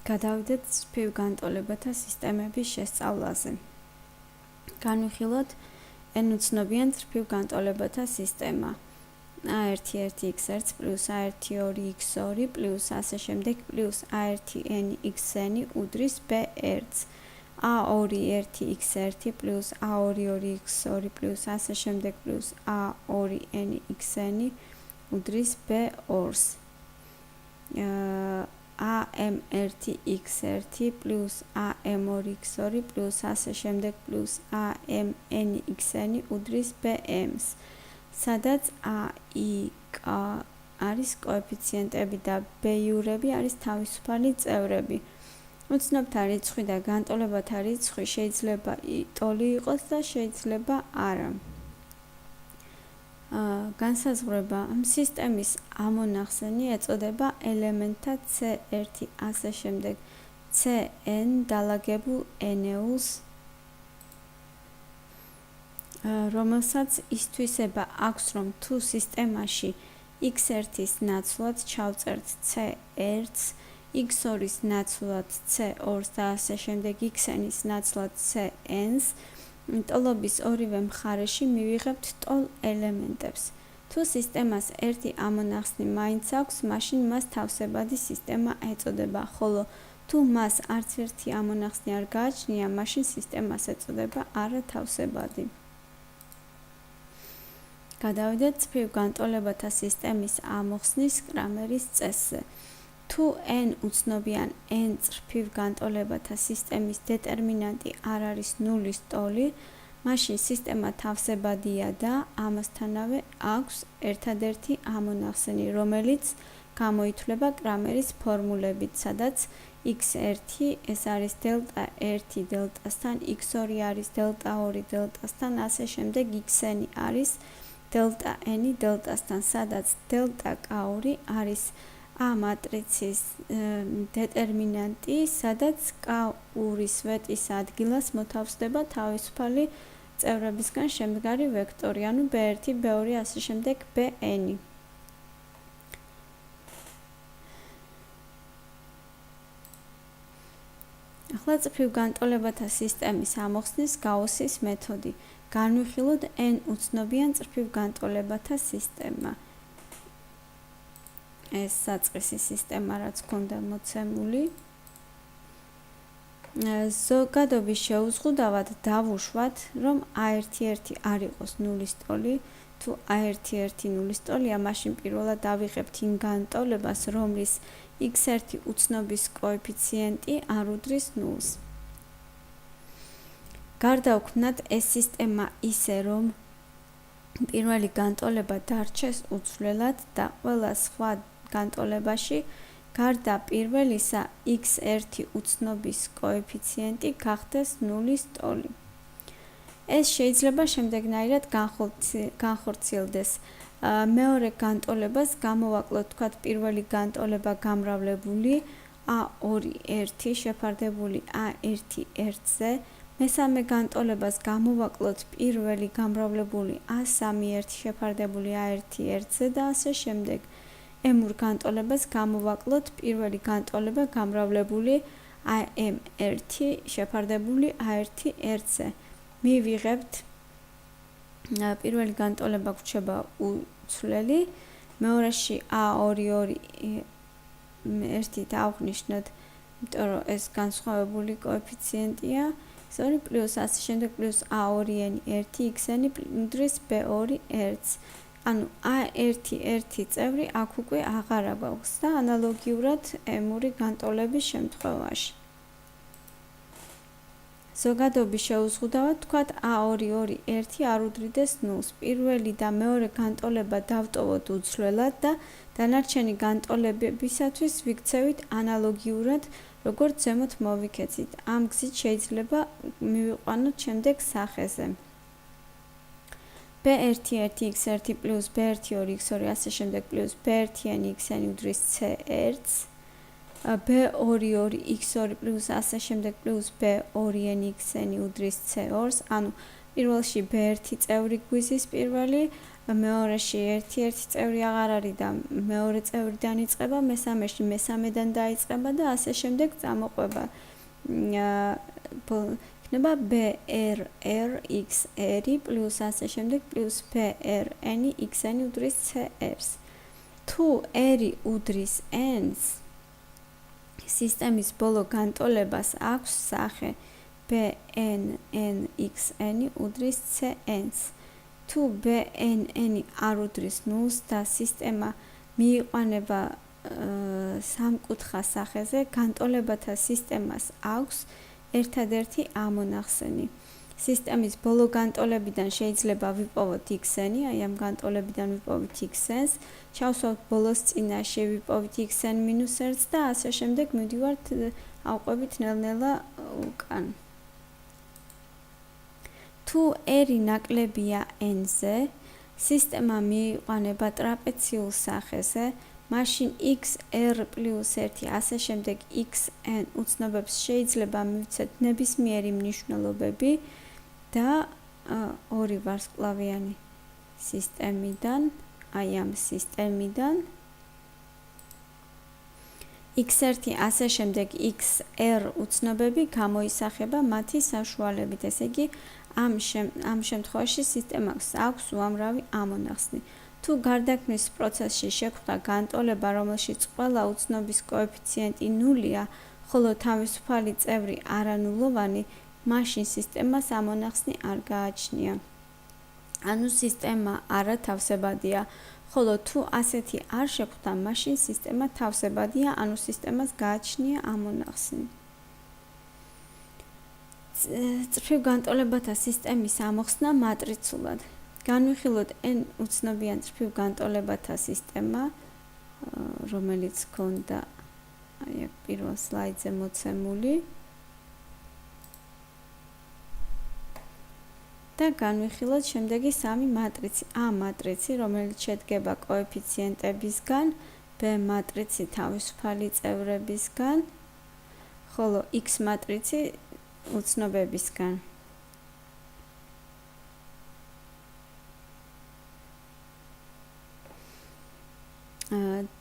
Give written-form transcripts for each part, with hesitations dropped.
გადავიდეთ წრფივ განტოლებათა სისტემების შესწავლაზე. განვიხილოთ n უცნობიან წრფივ განტოლებათა სისტემა. a1x1 plus a1 2x2 plus ასე შემდეგ plus a1n xn უდრის b1 a2 1x1 plus a2 2x2 plus ასე შემდეგ plus a2n xn უდრის b2 am1x1 plus am2x2 plus ასე შემდეგ plus amn xn უდრის bm-ს, სადაც a, i, k არის კოეფიციენტები და b-იურები არის თავისუფალი წევრები. უცნობთა რიცხვი და განტოლებათა რიცხვი შეიძლება ტოლი იყოს და შეიძლება არა. განსაზღვრება ამ სისტემის ამონახსენი ეწოდება ელემენტთა c1 ასე შემდეგ cn დალაგებულ n-ს, რომელსაც ისთვისება აქვს, რომ თუ სისტემაში x1-ის ნაცვლად ჩავწერთ c1-ს, x2-ის ნაცვლად c2-ს და ასე შემდეგ xn-ის ნაცვლად cn-ს, ტოლობის ორივე მხარეში მივიღებთ ტოლ ელემენტებს. თუ სისტემას ერთი ამონახსნი მაინც აქვს, მაშინ მას თავსებადი სისტემა ეწოდება, ხოლო თუ მას არც ერთი ამონახსნი არ გააჩნია, მაშინ სისტემას ეწოდება არათავსებადი. გადავიდეთ წრფივ განტოლებათა სისტემის ამოხსნის კრამერის წესზე. თუ n უცნობიან n წრფივ განტოლებათა სისტემის დეტერმინანტი არ არის ნულის ტოლი, მაშინ სისტემა თავსებადია და ამასთანავე აქვს ერთადერთი ამონახსენი, რომელიც გამოითვლება კრამერის ფორმულებით, სადაც x1 ეს არის დელტა1 დელტასთან, x2 არის დელტა2 დელტასთან, ასე შემდეგ xn არის დელტა-n დელტასთან, სადაც დელტა-k2 არის a მატრიცის დეტერმინანტი, სადაც k2 სვეტის ადგილას მოთავსდება თავისუფალი წევრებისგან შემდგარი ვექტორი, ანუ b1, b2, ასე შემდეგ bn. ახლა წრფივ განტოლებათა სისტემის ამოხსნის გაუსის მეთოდი. განვიხილოთ n უცნობიან წრფივ განტოლებათა სისტემა. ეს საწყისი სისტემა, რაც ქონდა მოცემული. ზოგადობის შეუზღუდავად დავუშვათ, რომ a1 არ იყოს ნულის ტოლი. თუ a1 ნულის ტოლია, მაშინ პირველად დავიღებთ იმ განტოლებას, რომლის x1 უცნობის კოეფიციენტი არ უდრის ნულს. გარდავქმნათ ეს სისტემა ისე, რომ პირველი განტოლება დარჩეს უცვლელად და ყველა სხვა განტოლებაში გარდა პირველისა x1 უცნობის კოეფიციენტი გახდეს ნულის ტოლი. ეს შეიძლება შემდეგნაირად განხორციელდეს. მეორე განტოლებას გამოვაკლოთ, თქვათ პირველი განტოლება გამრავლებული a2 1 შეფარდებული a1 1-ზე, მესამე განტოლებას გამოვაკლოთ პირველი გამრავლებული a3 1 შეფარდებული a1 1-ზე და ასე შემდეგ. m-ურ განტოლებას გამოვაკლოთ პირველი განტოლება გამრავლებული am1 შეფარდებული a1 1-ზე. მივიღებთ პირველი განტოლება გვრჩება უცვლელი, მეორეში a2 1 დავღნიშნოთ, იმიტომ რომ ეს განსხვავებული კოეფიციენტია, 2 პლუს ასე შემდეგ პლუს a2n 1 xn უდრის b2 1-ს. ანუ a1 1 წევრი აქ უკვე აღარა გვაქვს და ანალოგიურად m-ური განტოლების შემთხვევაში. ზოგადობის შეუზღუდავად თქვათ a2 1 არ უდრიდეს ნულს. პირველი და მეორე განტოლება დავტოვოთ უცვლელად და დანარჩენი განტოლებებისათვის ვიქცევით ანალოგიურად, როგორც ზემოთ მოვიქეცით. ამ გზით შეიძლება მივიყვანოთ შემდეგ სახეზე. b1 1 x1 plus b1 2 x2 ასე შემდეგ plus b1n xn უდრის c1-ს, b2 2 x2 plus ასე შემდეგ plus b2n xn უდრის c2-ს, ანუ პირველში b1 წევრი გვიზის პირველი, მეორეში ერთი წევრი აღარ არის და მეორე წევრიდან იწყება, მესამეში მესამედან დაიწყება და ასე შემდეგ წამოყვება. იქნება BRRX-ერი პლუს ასე შემდეგ პლუს BRN-X-ენი უდრის CR-ს. თუ ერი უდრის n-ს, სისტემის ბოლო განტოლებას აქვს სახე BNN-X-ენი უდრის CN-ს. თუ BNN-ი არ უდრის 0-ს და სისტემა მიიყვანება სამკუთხა სახეზე, განტოლებათა სისტემას აქვს ერთადერთი ამონახსენი. სისტემის ბოლო განტოლებიდან შეიძლება ვიპოვოთ x-ენი, აი ამ განტოლებიდან ვიპოვით x-ს, ჩავსვათ ბოლოს წინაშე ვიპოვით x-n მინუს 1-ს და ასე შემდეგ მივდივართ ავყვებით ნელ-ნელა უკან. თუ ერი ნაკლებია n-ზე, სისტემა მიიყვანება ტრაპეციულ სახეზე, მაშინ x r + 1 ასე შემდეგ xn უცნობებს შეიძლება მივცეთ ნებისმიერი მნიშვნელობები და ორი ვარსკვლავიანი სისტემიდან, აი ამ სისტემიდან x1 ასე შემდეგ xr უცნობები გამოისახება მათი საშუალებით. ესე იგი ამ შემთხვევაში სისტემას აქვს უამრავი ამონახსნი. თუ გარდაქმნის პროცესში შექმნა განტოლება, რომელშიც ყველა უცნობის კოეფიციენტი 0-ია, ხოლო თავისუფალი წევრი არანულოვანი, მაშინ სისტემას ამონახსნი არ გააჩნია. ანუ სისტემა არათავსებადია, ხოლო თუ ასეთი არ შექმნა, მაშინ სისტემა თავსებადია, ანუ სისტემას გააჩნია ამონახსნი. წრფივ განტოლებათა სისტემის ამოხსნა მატრიცულად. განვიხილოთ n უცნობიან წრფივ განტოლებათა სისტემა, რომელიც ქონდა აი აქ პირველ სლაიდზე მოცემული. და განვიხილოთ შემდეგი სამი მატრიცი. A მატრიცი, რომელიც შედგება კოეფიციენტებისგან, B მატრიცი თავისუფალი წევრებისგან, ხოლო X მატრიცი უცნობებისგან.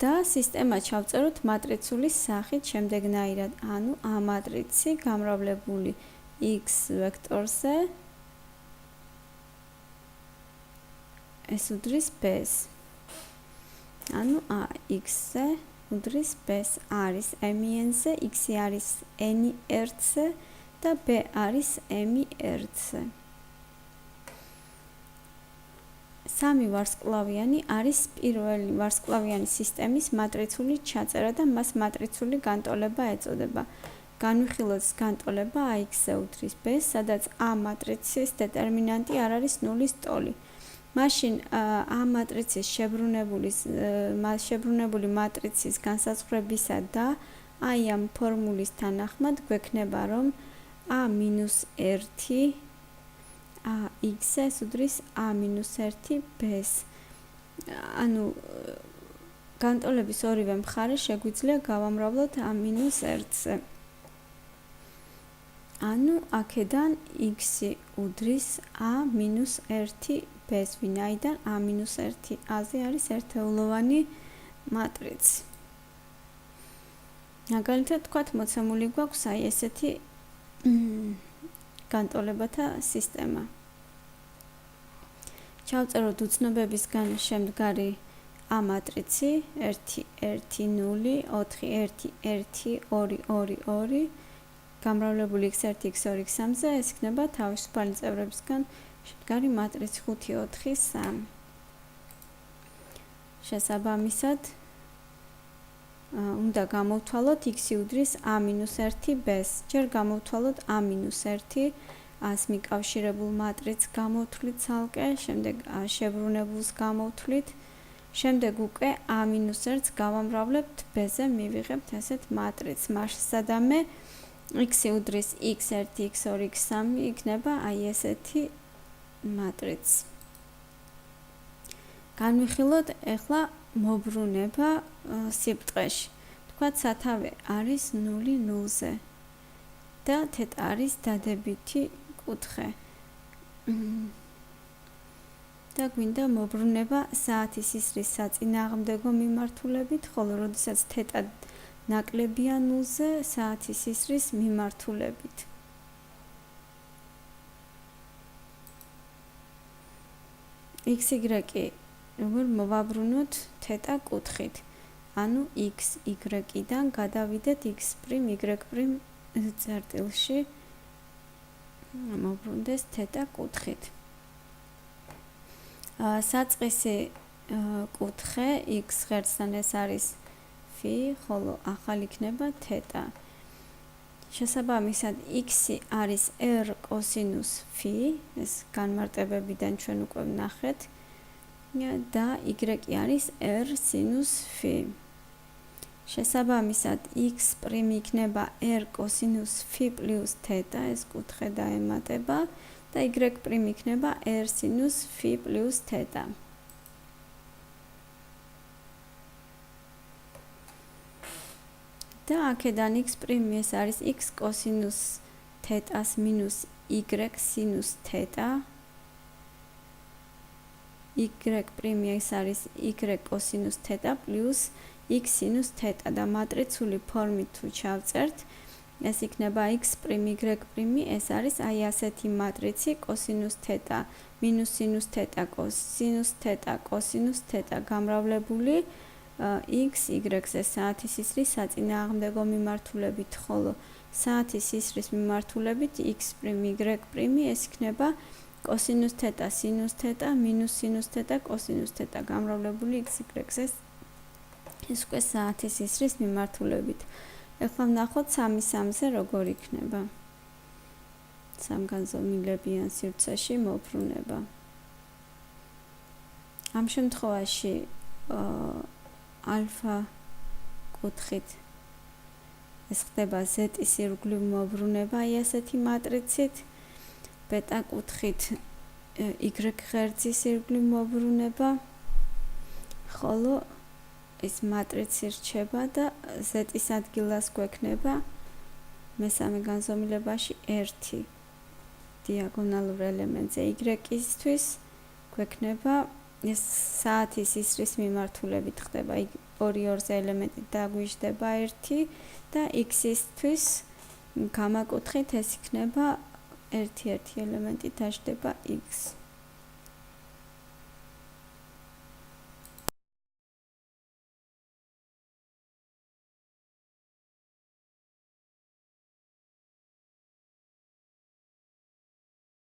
და სისტემა ჩავწეროთ მატრიცული სახით შემდეგნაირად, ანუ A მატრიცი გამრავლებული X ვექტორზე ეს უდრის B-ს. ანუ AX-ზე უდრის B-ს არის M-ზე, X-ი არის N-1-ზე და B არის M-1-ზე. სამი ვარსკვლავიანი არის პირველი ვარსკვლავიანი სისტემის მატრიცული ჩაწერა და მას მატრიცული განტოლება ეწოდება. განვიხილოთ განტოლება AX-ზე უდრის B-ს, სადაც A მატრიცის დეტერმინანტი არ არის 0-ის ტოლი. მაშინ A მატრიცის შებრუნებული მატრიცის განსაზღვრებისა და აი ამ ფორმულის თანახმად გვექნება, რომ A-1 AX-ს უდრის A-1 B-ს. ანუ განტოლების ორივე მხარე შეგვიძლია გავამრავლოთ A-1-ზე. ანუ აქედან X-ი უდრის A-1 B-ს, ვინაიდან A-1 A-ზე არის ერთეულოვანი მატრიცი. მაგალითად თქვათ, მოცემული გვაქვს აი ესეთი განტოლებათა სისტემა. ჩავწეროთ უცნობებისგან შემდგარი A მატრიცი 1 1 0 4 1 1 2 2 2 გამრავლებული x1 x2 x3-ზე ეს იქნება თავისუფალი წევრებისგან შემდგარი მატრიცი 5 4 3. შესაბამისად უნდა გამოვთვალოთ x-ი უდრის A-1 B-ს. ჯერ გამოვთვალოთ A-1 A-ს მიკავშირებულ მატრიცს გამოვთვლით ცალკე, შემდეგ შებრუნებულს გამოვთვლით, შემდეგ უკვე A-1-ს გავამრავლებთ B-ზე, მივიღებთ ესეთ მატრიცს. მასშტაბადამე x-ი უდრის x1 x2 x3 იქნება აი ესეთი მატრიცი. განვიხილოთ ახლა მოbrunება სიბრტყეში. თქვათ სათავე არის 0 0-ზე და თეთა არის დადებითი კუთხე. და გვინდა მოbrunება საათის ისრის საწინააღმდეგო მიმართულებით, ხოლო როდესაც თეტა ნაკლებია 0-ზე, საათის ისრის მიმართულებით. XY როგორ მოვაბრუნოთ თეტა კუთხით. ანუ x y-დან გადავიდეთ x', y' წერტილში მოვბრუნდეს თეტა კუთხით. საწყისი კუთხე x ღერძთან ეს არის φ, ხოლო ახალი იქნება თეტა. შესაბამისად x არის r კოსინუს φ, ეს განმარტებებიდან ჩვენ უკვე ვნახეთ და y არის r სინუს φ. შესაბამისად x' იქნება r კოსინუს φ პლუს თეტა, ეს კუთხე დაემატება და y' იქნება r სინუს φ პლუს თეტა. და აქედან x' ეს არის x კოსინუს თეტას მინუს y სინუს თეტა. y' ეს არის y კოსინუს თეტა პლუს x სინუს თეტა და მატრიცული ფორმით თუ ჩავწერთ, ეს იქნება x' y', ეს არის აი ასეთი მატრიცი კოსინუს თეტა მინუს სინუს თეტა კოსინუს თეტა კოსინუს თეტა გამრავლებული x y-ზე საათის ისრის საწინააღმდეგო მიმართულებით, ხოლო საათის ისრის მიმართულებით x' y' ეს იქნება კოსინუს თეტა სინუს თეტა მინუს სინუს თეტა კოსინუს თეტა გამრავლებული x y-ზე ეს უკვე საათის ისრის მიმართულებით. ეხლა ვნახოთ 3-3-ზე როგორ იქნება სამგანზომილებიან სივრცეში მოbrunება. ამ შემთხვევაში ალფა კუთხით ეს ხდება z-ის ირგვლივ მოbrunება აი ასეთი მატრიცით, ბეტა კუთხით y ღერძის ირგვლივ მოbrunება, ხოლო ეს მატრიცი რჩება და z-ის ადგილას გვექნება მესამე განზომილებაში 1 დიაგონალურ ელემენტზე y-ისთვის გვექნება ეს საათის ისრის მიმართულებით ხდება, 2-2-ზე ელემენტი დაგვიждდება 1 და x-ისთვის გამაკუთხით ეს იქნება 1-1 ელემენტი დაждდება x.